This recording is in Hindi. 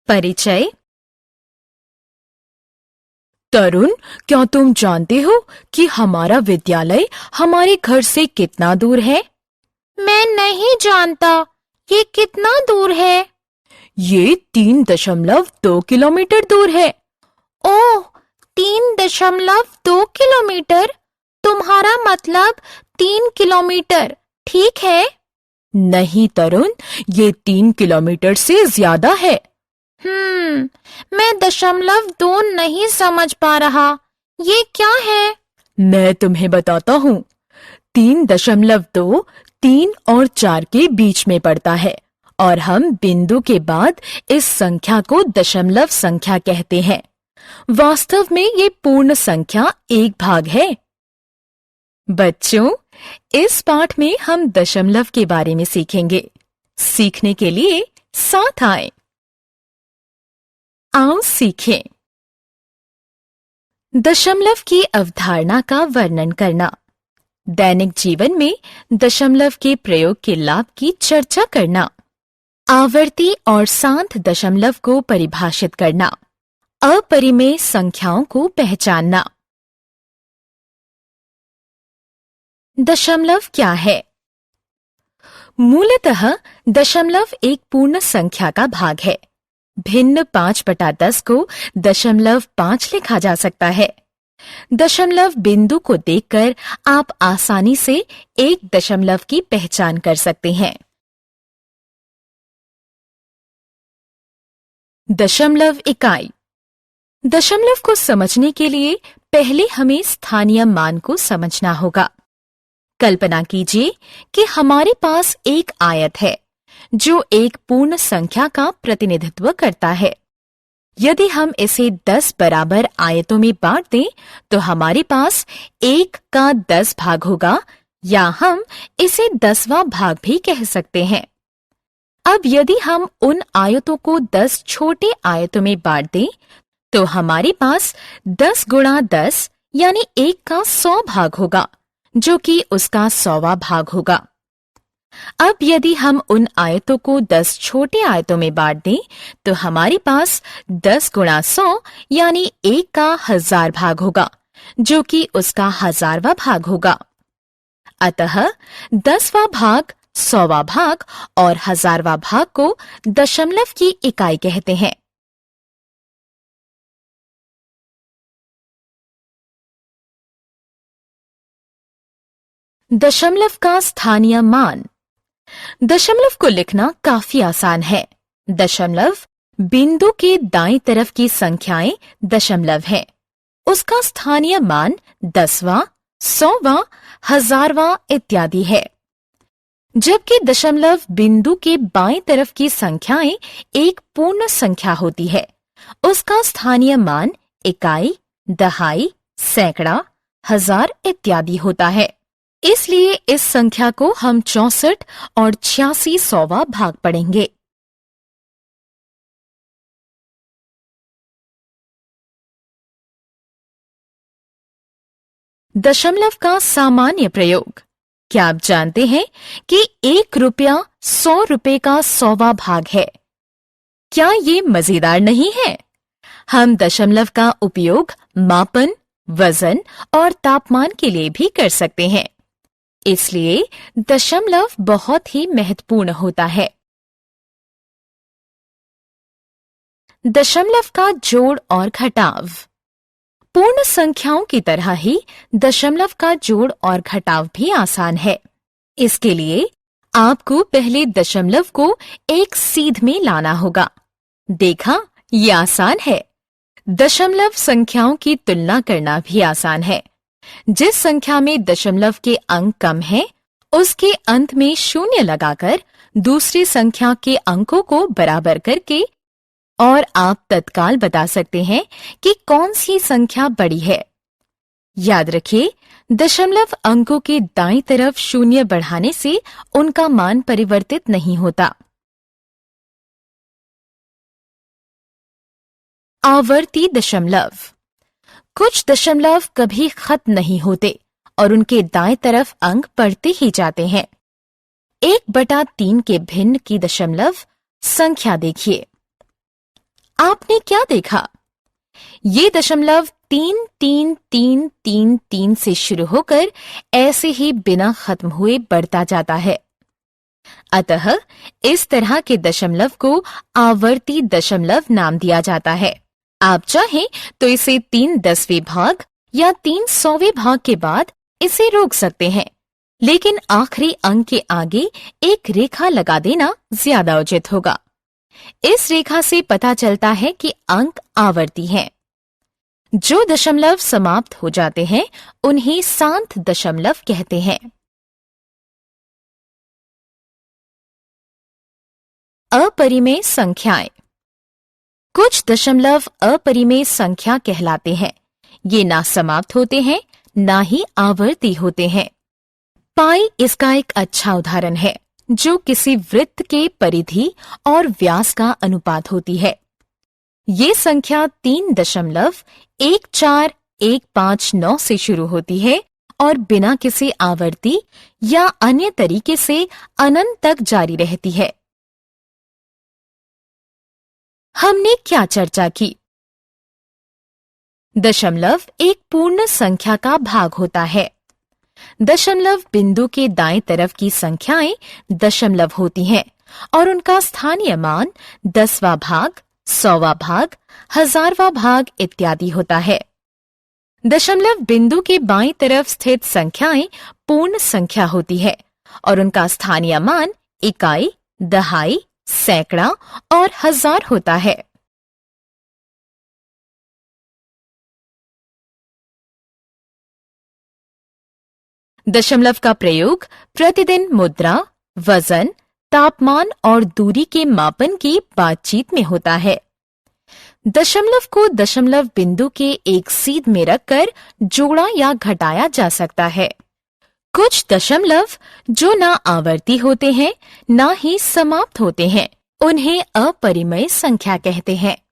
परिचय। तरुण, क्या तुम जानते हो कि हमारा विद्यालय हमारे घर से कितना दूर है? मैं नहीं जानता। ये कितना दूर है? ये 3.2 किलोमीटर दूर है। ओह, 3.2 किलोमीटर। तुम्हारा मतलब 3 किलोमीटर, ठीक है? नहीं तरुण, ये 3 किलोमीटर से ज्यादा है। मैं 2 नहीं समझ पा रहा। ये क्या है? मैं तुम्हें बताता हूँ। 3.2 3 और 4 के बीच में पड़ता है और हम बिंदु के बाद इस संख्या को दशमलव संख्या कहते हैं। वास्तव में ये पूर्ण संख्या एक भाग है। बच्चों, इस पाठ में हम दशमलव के बारे में सीखेंगे। सीखने के लिए साथ आएं। आओ सीखें। दशमलव की अवधारणा का वर्णन करना, दैनिक जीवन में दशमलव के प्रयोग के लाभ की चर्चा करना, आवर्ती और शांत दशमलव को परिभाषित करना, अपरिमेय संख्याओं को पहचानना। दशमलव क्या है? मूलतः दशमलव एक पूर्ण संख्या का भाग है। भिन्न 5/10 को 0.5 लिखा जा सकता है। दशमलव बिंदु को देखकर आप आसानी से एक दशमलव की पहचान कर सकते हैं। दशमलव इकाई। दशमलव को समझने के लिए पहले हमें स्थानीय मान को समझना होगा। कल्पना कीजिए कि हमारे पास एक आयत है जो एक पूर्ण संख्या का प्रतिनिधित्व करता है। यदि हम इसे 10 बराबर आयतों में बांट दें तो हमारे पास 1 का 10 भाग होगा, या हम इसे 10वां भाग भी कह सकते हैं। अब यदि हम उन आयतों को 10 छोटे आयतों में बांट दें तो हमारे पास 10 गुणा 10 यानी 1 का 100 भाग होगा, जो कि उसका 100वां भाग होगा। अब यदि हम उन आयतों को 10 छोटे आयतों में बांट दें तो हमारे पास 10 गुणा 100 यानी 1 का 1000 भाग होगा, जो कि उसका 1000वां भाग होगा। अतः 10वां भाग, 100वां भाग और 1000वां भाग को दशमलव की इकाई कहते हैं। दशमलव का स्थानीय मान। दशमलव को लिखना काफी आसान है। दशमलव बिंदु के दाईं तरफ की संख्याएं दशमलव हैं। उसका स्थानीय मान 10वां, 100वां, 1000वां इत्यादि है। जबकि दशमलव बिंदु के बाईं तरफ की संख्याएं एक पूर्ण संख्या होती है। उसका स्थानीय मान इकाई, दहाई, सैकड़ा, 1000 इत्यादि होता है। इसलिए इस संख्या को हम 64 और 86 सौवां भाग पढ़ेंगे। दशमलव का सामान्य प्रयोग। क्या आप जानते हैं कि 1 रुपया 100 रुपए का 100वां भाग है? क्या ये मजेदार नहीं है? हम दशमलव का उपयोग मापन, वजन और तापमान के लिए भी कर सकते हैं। इसलिए दशमलव बहुत ही महत्वपूर्ण होता है। दशमलव का जोड़ और घटाव। पूर्ण संख्याओं की तरह ही दशमलव का जोड़ और घटाव भी आसान है। इसके लिए आपको पहले दशमलव को एक सीध में लाना होगा। देखा, ये आसान है। दशमलव संख्याओं की तुलना करना भी आसान है। जिस संख्या में दशमलव के अंक कम हैं, उसके अंत में शून्य लगाकर दूसरी संख्या के अंकों को बराबर करके और आप तत्काल बता सकते हैं कि कौन सी संख्या बड़ी है। याद रखिए, दशमलव अंकों के दाईं तरफ शून्य बढ़ाने से उनका मान परिवर्तित नहीं होता। आवर्ती दशमलव। कुछ दशमलव कभी खत्म नहीं होते और उनके दाएं तरफ अंक बढ़ते ही जाते हैं। 1/3 के भिन्न की दशमलव संख्या देखिए। आपने क्या देखा? ये दशमलव 33333 से शुरू होकर ऐसे ही बिना खत्म हुए बढ़ता जाता है। अतः इस तरह के दशमलव को आवर्ती दशमलव नाम दिया जाता है। आप चाहें तो इसे 3/10वें भाग या 300वें भाग के बाद इसे रोक सकते हैं, लेकिन आखिरी अंक के आगे एक रेखा लगा देना ज्यादा उचित होगा। इस रेखा से पता चलता है कि अंक आवर्ती हैं। जो दशमलव समाप्त हो जाते हैं उन्हें सांत दशमलव कहते हैं। अपरिमेय संख्याएं। कुछ दशमलव अपरिमेय संख्या कहलाते हैं। ये ना समाप्त होते हैं, ना ही आवर्ती होते हैं। पाई इसका एक अच्छा उदाहरण है, जो किसी वृत्त के परिधि और व्यास का अनुपात होती है। ये संख्या 3.14159 से शुरू होती है और बिना किसी आवर्ती या अन्य तरीके से अनंत तक जारी रहती है। हमने क्या चर्चा की? दशमलव एक पूर्ण संख्या का भाग होता है। दशमलव बिंदु के दाएं तरफ की संख्याएं दशमलव होती हैं और उनका स्थानीय मान 10वां भाग, 100वां भाग, 1000वां भाग इत्यादि होता है। दशमलव बिंदु के बाईं तरफ स्थित संख्याएं पूर्ण संख्या होती है और उनका स्थानीय मान इकाई, दहाई, सैकड़ा और हजार होता है। दशमलव का प्रयोग प्रतिदिन मुद्रा, वजन, तापमान और दूरी के मापन की बातचीत में होता है। दशमलव को दशमलव बिंदु के एक सीध में रखकर जोड़ा या घटाया जा सकता है। कुछ दशमलव जो ना आवर्ती होते हैं, ना ही समाप्त होते हैं, उन्हें अपरिमेय संख्या कहते हैं।